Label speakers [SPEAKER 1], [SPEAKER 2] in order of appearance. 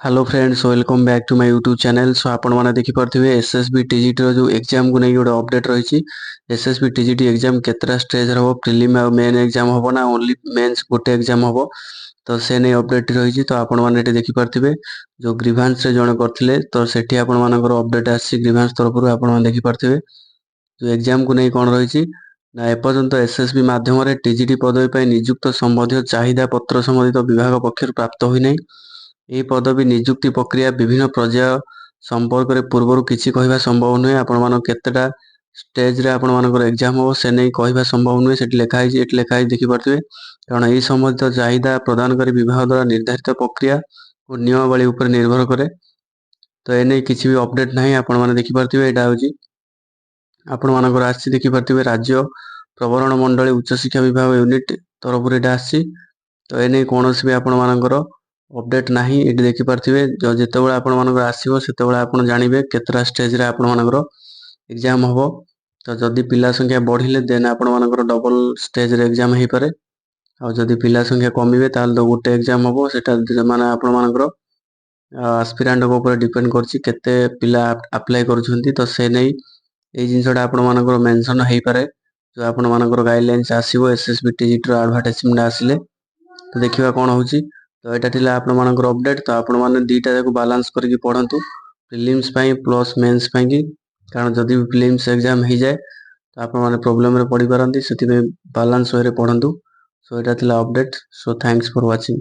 [SPEAKER 1] Hello friends, welcome back to my YouTube channel. So आपण मैंने देखिपे एसएसबी टीजीटी जो एग्जाम को नहीं गोटे अपडेट रही। एसएसबी टीजीटी एग्जाम केतरा स्टेज हम प्रिलिम और मेन एग्जाम हम ना ओनली मेन्स गोटे एग्जाम हम तो से नहीं अपडेट रही। तो आपण मैंने देखिपे जो ग्रीभांस जड़े करते तो सेठी आपण मानकर अपडेट आसी ग्रीभांस तरफ आप देखिपे जो एग्जाम को नहीं कौन रही ना एपर्यंत एसएसबी माध्यम टीजीटी पदवी नियुक्त संबंधी चाहिदा पत्र संबंधित विभाग पक्षर प्राप्त होना। ଏହି ପଦବୀ ନିଯୁକ୍ତି ପ୍ରକ୍ରିୟା ବିଭିନ୍ନ ପର୍ଯ୍ୟାୟ ସମ୍ପର୍କରେ ପୂର୍ବରୁ କିଛି କହିବା ସମ୍ଭବ ନୁହେଁ। ଆପଣମାନଙ୍କ କେତେଟା ଷ୍ଟେଜରେ ଆପଣମାନଙ୍କର ଏକ୍ଜାମ ହେବ ସେ ନେଇ କହିବା ସମ୍ଭବ ନୁହେଁ। ସେଠି ଲେଖା ହେଇଛି, ଏଠି ଲେଖା ହେଇଛି ଦେଖିପାରୁଥିବେ। କାରଣ ଏହି ସମ୍ବନ୍ଧିତ ଚାହିଦା ପ୍ରଦାନକାରୀ ବିଭାଗ ଦ୍ୱାରା ନିର୍ଦ୍ଧାରିତ ପ୍ରକ୍ରିୟା ଓ ନିୟମାବଳୀ ଉପରେ ନିର୍ଭର କରେ। ତ ଏ ନେଇ କିଛି ବି ଅପଡେଟ୍ ନାହିଁ। ଆପଣମାନେ ଦେଖିପାରୁଥିବେ ଏଇଟା ହେଉଛି ଆପଣମାନଙ୍କର ଆସିଛି ଦେଖିପାରୁଥିବେ ରାଜ୍ୟ ପ୍ରବରଣ ମଣ୍ଡଳୀ ଉଚ୍ଚଶିକ୍ଷା ବିଭାଗ ୟୁନିଟ୍ ତରଫରୁ ଏଇଟା ଆସିଛି। ତ ଏ ନେଇ କୌଣସି ବି ଆପଣମାନଙ୍କର अपडेट नहीं। ये देखिपे जो जितेबाला आपंकर आसो से आप जानवे केतरा स्टेज आपंकर एग्जाम हम। तो जदि पिला संख्या बढ़िले देन आपंकर डबल स्टेज एग्जाम हो पारे। आदि पिला संख्या कमिबे ताल तो गोटे एग्जाम हम से माने आपंकर आस्पिरांट ऊपर डिपेंड करते पिला अप्लाई करुँच। तो से नहीं ये जिनसा आपंकर मेंशन हो पारे जो आपंकर गाइडलाइंस आसो एसएसबी टीजीटी एडवर्टाइजमेंट आसिले तो देखा कौन हो। तो यहाँ थिला आपनकर अपडेट। तो आपण मैंने दुईटा जाक बालांस करके पढ़ंतु प्रिलिम्स प्लस मेन्स की। कारण जदि प्रिलिम्स एग्जाम हो जाए तो आप प्रोब्लेम पड़ पारती से बालांस वे पढ़ंतु। सो यहाँ थिला update. So thanks for watching.